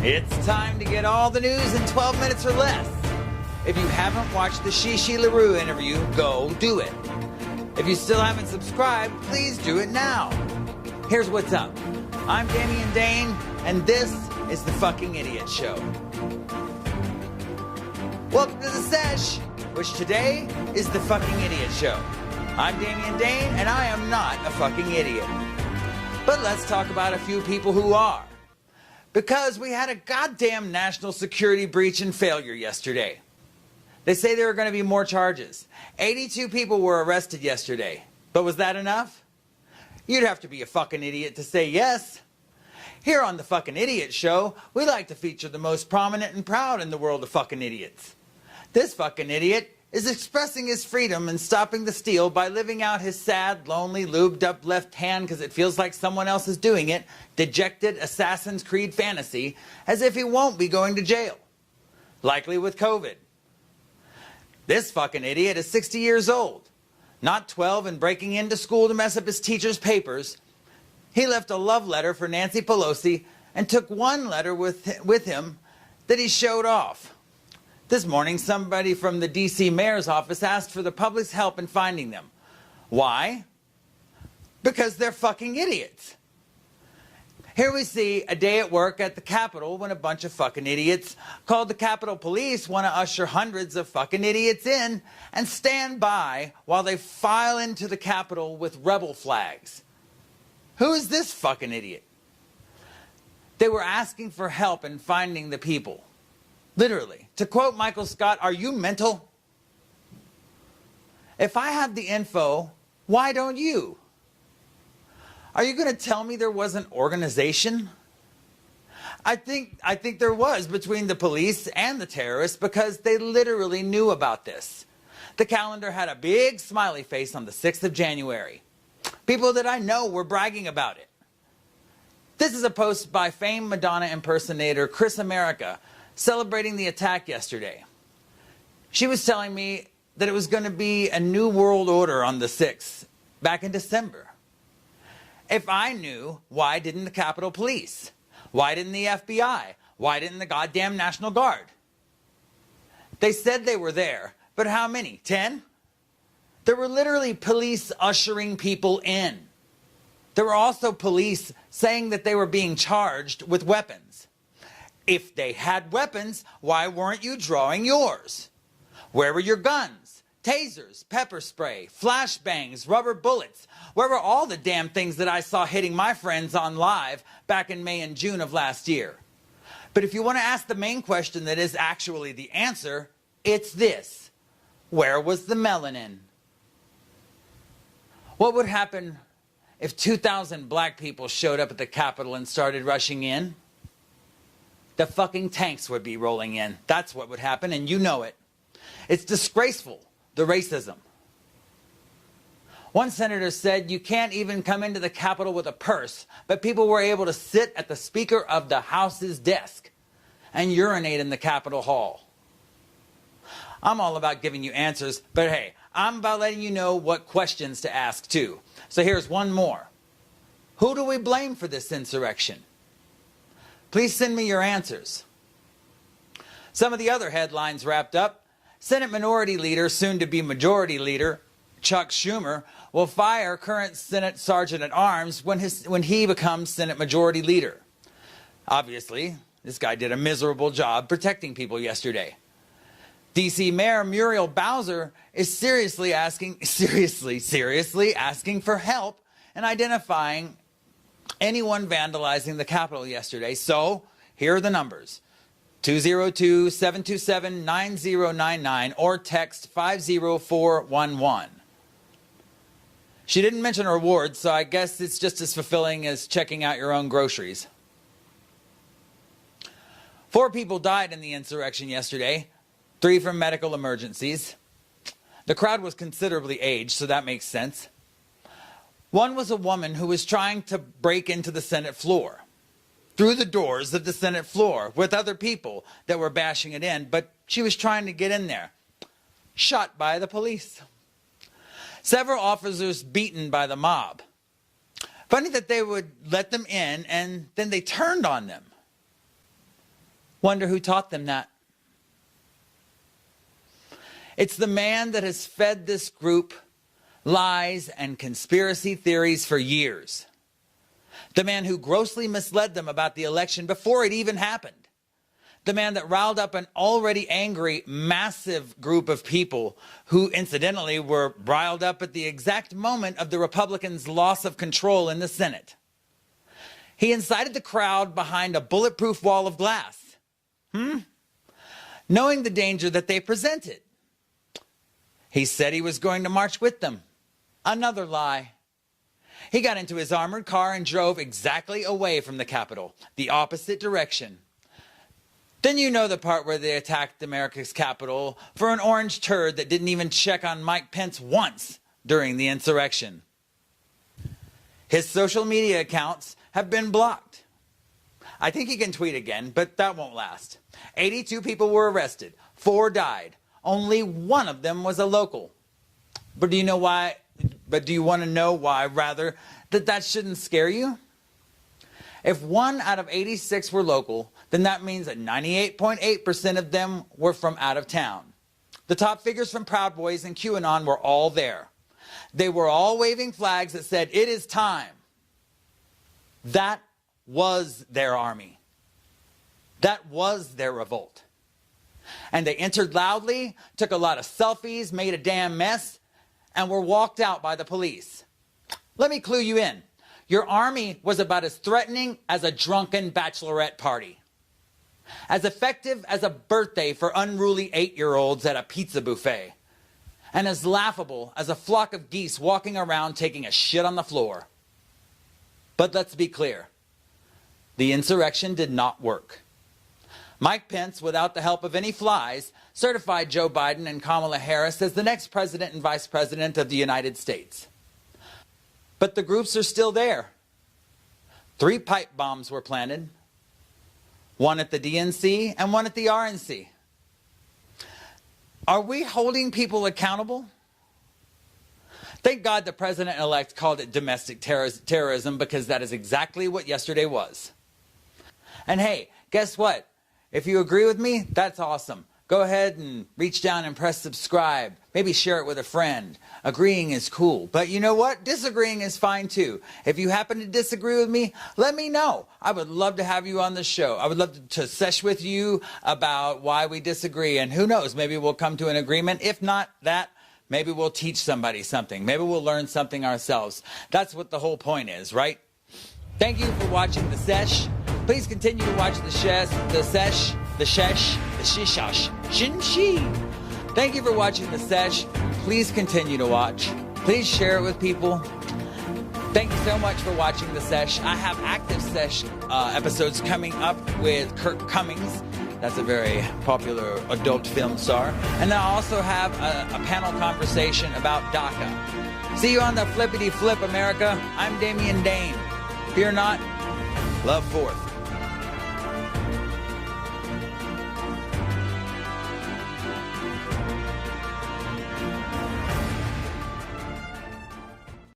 It's time to get all the news in 12 minutes or less. If you haven't watched the Shishi LaRue interview, go do it. If you still haven't subscribed, please do it now. Here's what's up. I'm Damien Dane, and this is The Fucking Idiot Show. Welcome to the sesh, which today is The Fucking Idiot Show. I'm Damien Dane, and I am not a fucking idiot. But let's talk about a few people who are. Because we had a goddamn national security breach and failure yesterday. They say there are going to be more charges. 82 people were arrested yesterday. But was that enough? You'd have to be a fucking idiot to say yes. Here on The Fucking Idiot Show, we like to feature the most prominent and proud in the world of fucking idiots. This fucking idiot is expressing his freedom and stopping the steal by living out his sad, lonely, lubed up left hand because it feels like someone else is doing it, dejected Assassin's Creed fantasy, as if he won't be going to jail. Likely with COVID. This fucking idiot is 60 years old, not 12 and breaking into school to mess up his teacher's papers. He left a love letter for Nancy Pelosi and took one letter with him that he showed off. This morning, somebody from the D.C. mayor's office asked for the public's help in finding them. Why? Because they're fucking idiots. Here we see a day at work at the Capitol when a bunch of fucking idiots called the Capitol Police want to usher hundreds of fucking idiots in and stand by while they file into the Capitol with rebel flags. Who is this fucking idiot? They were asking for help in finding the people. Literally. To quote Michael Scott, are you mental? If I have the info, why don't you? Are you going to tell me there wasn't organization? I think there was between the police and the terrorists because they literally knew about this. The calendar had a big smiley face on the 6th of January. People that I know were bragging about it. This is a post by famed Madonna impersonator Chris America celebrating the attack yesterday. She was telling me that it was going to be a new world order on the 6th, back in December. If I knew, why didn't the Capitol Police? Why didn't the FBI? Why didn't the goddamn National Guard? They said they were there, but how many? 10? There were literally police ushering people in. There were also police saying that they were being charged with weapons. If they had weapons, why weren't you drawing yours? Where were your guns, tasers, pepper spray, flashbangs, rubber bullets? Where were all the damn things that I saw hitting my friends on live back in May and June of last year? But if you want to ask the main question that is actually the answer, it's this. Where was the melanin? What would happen if 2,000 black people showed up at the Capitol and started rushing in? The fucking tanks would be rolling in. That's what would happen, and you know it. It's disgraceful, the racism. One senator said you can't even come into the Capitol with a purse, but people were able to sit at the Speaker of the House's desk and urinate in the Capitol Hall. I'm all about giving you answers, but hey, I'm about letting you know what questions to ask too. So here's one more. Who do we blame for this insurrection? Please send me your answers. Some of the other headlines wrapped up. Senate Minority Leader, soon to be Majority Leader, Chuck Schumer, will fire current Senate Sergeant at Arms when he becomes Senate Majority Leader. Obviously, this guy did a miserable job protecting people yesterday. D.C. Mayor Muriel Bowser is seriously asking for help in identifying anyone vandalizing the Capitol yesterday. So, here are the numbers. 202-727-9099 or text 50411. She didn't mention rewards, so I guess it's just as fulfilling as checking out your own groceries. 4 people died in the insurrection yesterday, 3 from medical emergencies. The crowd was considerably aged, so that makes sense. One was a woman who was trying to break into the Senate floor, through the doors of the Senate floor with other people that were bashing it in, but she was trying to get in there. Shot by the police. Several officers beaten by the mob. Funny that they would let them in and then they turned on them. Wonder who taught them that. It's the man that has fed this group lies and conspiracy theories for years. The man who grossly misled them about the election before it even happened. The man that riled up an already angry, massive group of people who, incidentally, were riled up at the exact moment of the Republicans' loss of control in the Senate. He incited the crowd behind a bulletproof wall of glass. Knowing the danger that they presented. He said he was going to march with them. Another lie. He got into his armored car and drove exactly away from the Capitol, the opposite direction. Then you know the part where they attacked America's Capitol for an orange turd that didn't even check on Mike Pence once during the insurrection. His social media accounts have been blocked. I think he can tweet again, but that won't last. 82 people were arrested. 4 died. Only one of them was a local. But do you know why? But do you want to know why, rather, that shouldn't scare you? If 1 out of 86 were local, then that means that 98.8% of them were from out of town. The top figures from Proud Boys and QAnon were all there. They were all waving flags that said, "It is time." That was their army. That was their revolt. And they entered loudly, took a lot of selfies, made a damn mess, and were walked out by the police. Let me clue you in. Your army was about as threatening as a drunken bachelorette party. As effective as a birthday for unruly 8-year-olds at a pizza buffet. And as laughable as a flock of geese walking around taking a shit on the floor. But let's be clear. The insurrection did not work. Mike Pence, without the help of any flies, certified Joe Biden and Kamala Harris as the next president and vice president of the United States. But the groups are still there. 3 pipe bombs were planted. 1 at the DNC and 1 at the RNC. Are we holding people accountable? Thank God the president-elect called it domestic terrorism, because that is exactly what yesterday was. And hey, guess what? If you agree with me, that's awesome. Go ahead and reach down and press subscribe. Maybe share it with a friend. Agreeing is cool. But you know what? Disagreeing is fine too. If you happen to disagree with me, let me know. I would love to have you on the show. I would love to sesh with you about why we disagree. And who knows, maybe we'll come to an agreement. If not that, maybe we'll teach somebody something. Maybe we'll learn something ourselves. That's what the whole point is, right? Thank you for watching The Sesh. Please continue to watch The Sesh, The Shesh, The Shishash, Shin-Shi. Thank you for watching The Sesh. Please continue to watch. Please share it with people. Thank you so much for watching The Sesh. I have active Sesh episodes coming up with Kirk Cummings. That's a very popular adult film star. And I also have a panel conversation about DACA. See you on the flippity flip, America. I'm Damien Dane. Fear not, love forth.